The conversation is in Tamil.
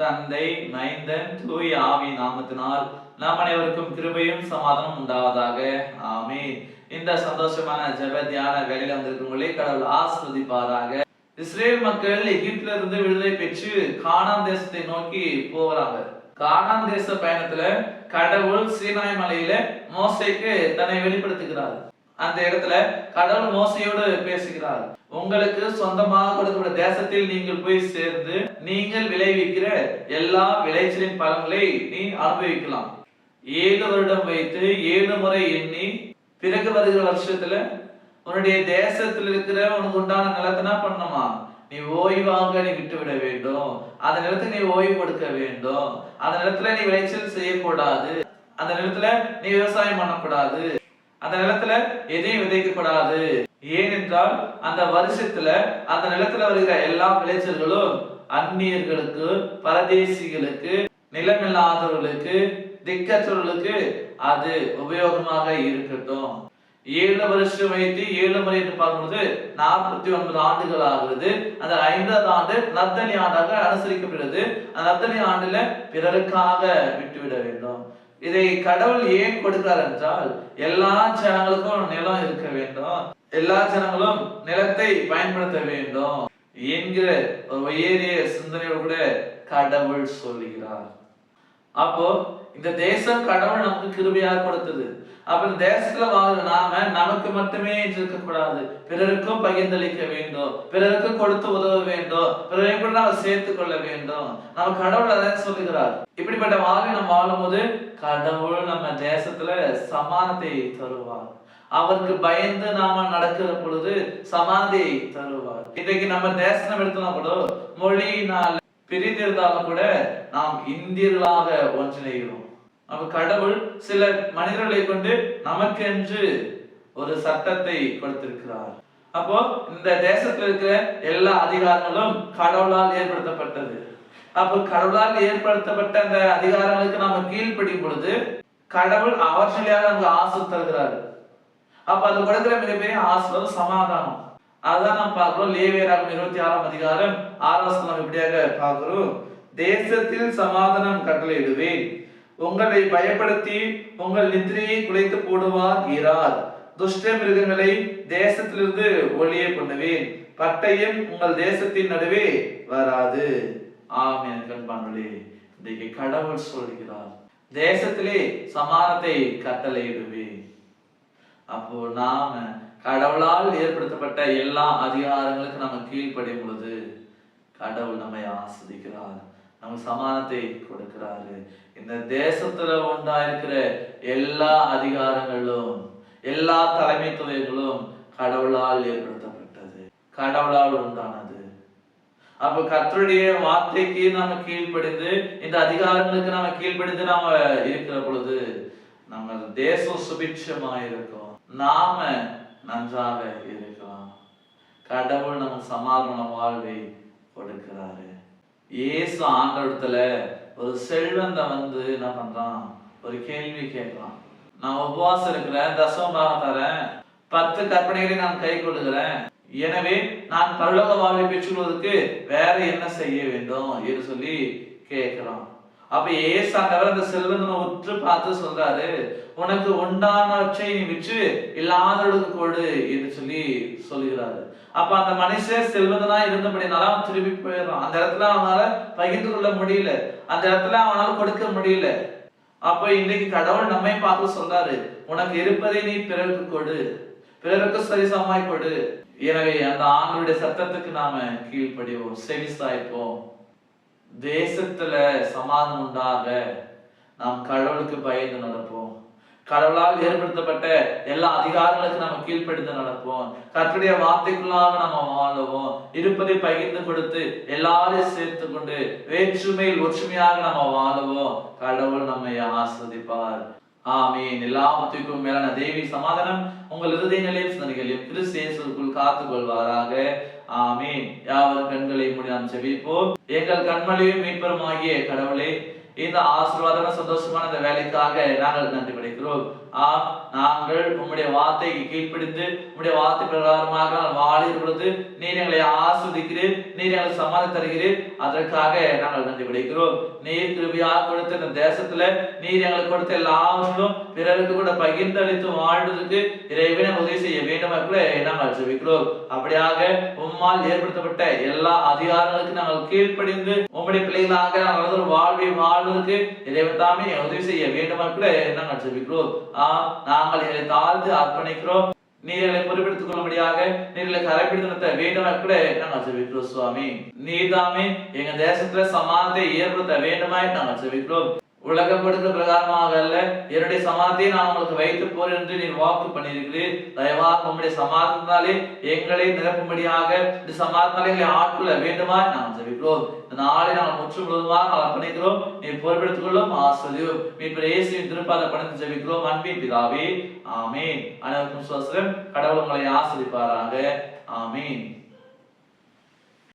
தந்தை, மைந்தன், தூய ஆவி நாமத்தினால் நாம் அனைவருக்கும் கிருபையும் சமாதானம் உண்டாவதாக. ஆமென். இந்த சந்தோஷமான ஜெப தியான வேளையில வந்திருக்கிறவங்களே கடவுள் ஆசீர்வதிப்பாராக. இஸ்ரேல் மக்கள் எகிப்தில இருந்து விடுதலை பெற்று கானான் தேசத்தை நோக்கி போகிறாங்க. கானான் தேச பயணத்துல கடவுள் சீனாய் மலையில மோசேக்கு தன்னை வெளிப்படுத்துகிறார். அந்த இடத்துல கடவுள் மோசையோடு பேசுகிறார். உங்களுக்கு சொந்தமாக கொடுக்கப்பட்ட தேசத்தில் நீங்கள் போய் சேர்ந்து நீங்கள் விளைவிக்கிற எல்லா விளைச்சலின் பலன்களை நீ அனுபவிக்கலாம். 7 வருடம் வைத்து 7 முறை எண்ணி பிறகு வருகிற வருஷத்துல உன்னுடைய தேசத்தில் இருக்கிற உனக்கு உண்டான நிலத்தினா பண்ணுமா, நீ ஓய்வாக நீ விட்டு விட வேண்டும். அந்த நிலத்துக்கு நீ ஓய்வு கொடுக்க வேண்டும். அந்த நிலத்துல நீ விளைச்சல் செய்யக்கூடாது. அந்த நிலத்துல நீ விவசாயம் பண்ணக்கூடாது. அந்த நிலத்துல எதையும் விதைக்க கூடாது. ஏனென்றால் அந்த வருஷத்துல அந்த நிலத்துல வருகிற எல்லா விளைச்சல்களும் அந்நியர்களுக்கு, பரதேசிகளுக்கு, நிலமில்லாதவர்களுக்கு, திக்கற்றவர்களுக்கு அது உபயோகமாக இருக்கட்டும். 7 வருஷம் வைத்து 7 முறை என்று பார்க்கும்போது 49 ஆண்டுகள் ஆகிறது. அந்த 5வது ஆண்டு நர்த்தனி ஆண்டாக அனுசரிக்கப்படுகிறது. அந்த நர்த்தனி ஆண்டுல பிறருக்காக விட்டுவிட வேண்டும். இதை கடவுள் ஏன் கொடுக்கிறார் என்றால், எல்லா ஜனங்களுக்கும் நிலம் இருக்க வேண்டும், எல்லா ஜனங்களும் நிலத்தை பயன்படுத்த வேண்டும் என்கிற ஒரு உயரிய சிந்தனையோடு கூட கடவுள் சொல்லுகிறார். அப்போ இந்த தேசம் கடவுள் நமக்கு கிருபையாக கொடுத்தது. அப்ப இந்த தேசத்துல வாழ்ற நாம நமக்கு மட்டுமே இருக்க கூடாது, பிறருக்கும் பகிர்ந்தளிக்க வேண்டும், பிறருக்கும் கொடுத்து உதவ வேண்டும், பிறரையும் கூட நாம சேர்த்துக் கொள்ள வேண்டும். நம்ம கடவுள் அதான் சொல்லுகிறார். இப்படிப்பட்ட வாழ்வை நம்ம வாழும்போது கடவுள் நம்ம தேசத்துல சமானத்தை தருவார். அவருக்கு பயந்து நாம நடக்கிற பொழுது சமாதியை தருவார். இன்றைக்கு நம்ம தேசம் எடுத்தோம்னா கூட மொழியினால் பிரிந்திருந்தாலும் கூட நாம் இந்தியர்களாக ஒன்றிணைகிறோம். நம்ம கடவுள் சில மனிதர்களை கொண்டு நமக்கென்று ஒரு சட்டத்தை கொடுத்திருக்கிறார். அப்போ இந்த தேசத்துல இருக்கிற எல்லா அதிகாரங்களும் கடவுளால் ஏற்படுத்தப்பட்டது. அப்போ கடவுளால் ஏற்படுத்தப்பட்ட அந்த அதிகாரங்களுக்கு நாம கீழ்ப்படியும் பொழுது கடவுள் அவற்றிலேயே நமக்கு ஆசை தருகிறார். அப்ப அது கொடுக்கிற மிகப்பெரிய ஆசீர்வாதம் சமாதானம். அதுதான் நாம் பார்க்கிறோம். லேவியராகமம் 26ஆம் அதிகாரம் 6ஆம் வசனம் இப்படியாக பார்க்கிறோம். தேசத்தில் சமாதானம் கட்டளையிடுவேன், உங்களை பயப்படுத்தி உங்கள் நித்திரையை குலைத்து போடுவார் ஈரார். துஷ்ட மிருகங்களை தேசத்திலிருந்து ஒளிய பண்ணுவேன், பட்டயம் உங்கள் தேசத்தின் நடுவே வராது. ஆமென். கண்பானே, இன்றைக்கு கடவுள் சொல்கிறார், தேசத்திலே சமாதானத்தை கட்டளையிடுவேன். அப்போ நாம கடவுளால் ஏற்படுத்தப்பட்ட எல்லா அதிகாரங்களுக்கு நம்ம கீழ்ப்படியும் பொழுது கடவுள் நம்மை ஆஸ்வதிக்கிறார், நமக்கு சமாதானத்தை கொடுக்கிறாரு. இந்த தேசத்துல உண்டாயிருக்கிற எல்லா அதிகாரங்களும் எல்லா தலைமைத்துவங்களும் கடவுளால் ஏற்படுத்தப்பட்டது, கடவுளால் உண்டானது. அப்ப கர்த்தருடைய வார்த்தைக்கு நாம கீழ்ப்படிந்து இந்த அதிகாரங்களுக்கு நாம கீழ்ப்படிந்து நாம இருக்கிற பொழுது நம்ம தேசம் சுபிட்சமாயிருக்கும், நாம நன்றாக இருக்கலாம். கடவுள் நமக்கு சமாதான வாழ்வை கொடுக்கிறாரு. இயேசு ஆண்டவரிடத்துல ஒரு செல்வந்த வந்து என்ன பண்றான், ஒரு கேள்வி கேட்கலாம். நான் உபவாசம் இருக்கிறேன், தசமமாக தரேன், 10 கற்பனைகளை நான் கை கொள்ளுகிறேன், எனவே நான் பரலோக வாழ்வை பெற்றுக்கொள்வதற்கு வேற என்ன செய்ய வேண்டும் என்று சொல்லி கேட்கிறான். அப்ப இயேசு ஆண்டவர் அந்த செல்வந்தனை உற்று பார்த்து சொல்றாரு, உனக்கு உண்டானவற்றை நீ விற்று இல்லாதவர்களுக்கு கொடு என்று சொல்லி சொல்லுகிறாரு. அப்ப அந்த மனுஷன் செல்வந்தனா இருந்தபடினால அவன் திரும்பி போயிடுறான். அந்த இடத்துல அவனால பகிர்ந்து கொள்ள முடியல, அந்த இடத்துல அவனால கொடுக்க முடியல. அப்ப இன்னைக்கு கடவுள் நம்மை பார்த்து சொல்றாரு, உனக்கு இருப்பதை நீ பிறருக்கு கொடு, பிறருக்கு சரிசமாய் கொடு. எனவே அந்த ஆண்டவருடைய சத்தத்துக்கு நாம கீழ்ப்படிவோம், செவிசாய்ப்போம். தேசத்துல சமாதானம் உண்டாக நாம் கடவுளுக்கு பயந்து நடப்போம். கடவுளால் ஏற்படுத்தப்பட்ட எல்லா அதிகாரங்களுக்கு நம்ம கீழ்ப்படிந்து நடப்போம். கர்த்தருடைய வார்த்தைக்குள்ளாக நம்ம வாழுவோம். இருப்பதை பகிர்ந்து கொடுத்து எல்லாரையும் சேர்த்து கொண்டு வேற்றுமையில் ஒற்றுமையாக நம்ம வாழுவோம். கடவுள் நம்மை ஆஸ்வதிப்பார். ஆமீன். எல்லாவற்றுக்கும் மேலான தேவி சமாதானம் உங்கள் இருதயங்களையும் சிந்தனைகளையும் கிறிஸ்து இயேசுவுக்குள் காத்துக் கொள்வாராக. ஆமீன். யாவரும் கண்களை மூடி நாம் ஜெபிப்போம். எங்கள் கண்மலையும் மீட்பருமாகிய கடவுளே, இந்த ஆசீர்வாதமான சந்தோஷமான இந்த வேலைக்காக நாங்கள் நன்றி படைக்கிறோம். நாங்கள் உம்முடைய வார்த்தைக்கு கீழ்ப்படிந்து உம்முடைய வார்த்தை பிரகாரமாக நாங்கள் வாழுகிற பொழுது நீர் எங்களை ஆஸ்வதிக்கிறீர், நீர் எங்களுக்கு சமாதானம் தருகிறீர். அதற்காக நாங்கள் நன்றி படைக்கிறோம். நீர் கிருபையாக கொடுத்த இந்த தேசத்துல நீர் எங்களுக்கு கொடுத்த எல்லாவற்றிலும் பிறருக்கு கூட பகிர்ந்தளித்து வாழ்வதற்கு இறைவனை உதவி செய்ய வேண்டும் கூட நாங்கள் ஜெபிக்கிறோம். அப்படியாக உம்மால் ஏற்படுத்தப்பட்ட எல்லா அதிகாரங்களுக்கு நாங்கள் கீழ்ப்படிந்து உம்முடைய பிள்ளைகளாக நாங்கள் வாழ்வை வாழ்வதற்கு இறைவன் தாமே உதவி செய்ய வேண்டும் கூட நாங்கள் ஜெபிக்கிறோம். நாங்கள் எங்களை தாழ்ந்து அர்ப்பணிக்கிறோம். நீர்களை பொறுப்பெடுத்துக் கொள்ளும்படியாக நீர்களை கரைப்பிடித்து நடத்த வேண்டும் கூட நாங்கள் ஜெபிக்கிறோம். சுவாமி நீர் தாமே எங்க தேசத்துல சமாதானத்தை ஏற்படுத்த வேண்டுமாய் நாங்கள் ஜெபிக்கிறோம். உலகம் கொடுக்கிற பிரகாரமாக அல்ல, என்னுடைய சமாதானத்தை நான் உங்களுக்கு வைத்து போறேன் என்று நீர் வாக்கு பண்ணியிருக்கிறீர். தயவாக உங்களுடைய சமாதானத்தாலே எங்களை நிரப்பும்படியாக இந்த சமாதானத்தாலே எங்களை ஆட்கொள்ள வேண்டுமா நாம் ஜெபிக்கிறோம். இந்த நாளை நாங்கள் முற்று முழுவதுமாக நாங்கள் அர்ப்பணிக்கிறோம். நீர் பொறுப்பெடுத்துக் கொள்ளும் ஆசிரியம் மீட்பர் இயேசுவின் திருப்பாத பணிந்து ஜெபிக்கிறோம் அன்பின் பிதாவே, ஆமீன். அனைவருக்கும் சுவாசம். கடவுள் உங்களை ஆசீர்வதிப்பாராக. ஆமீன்.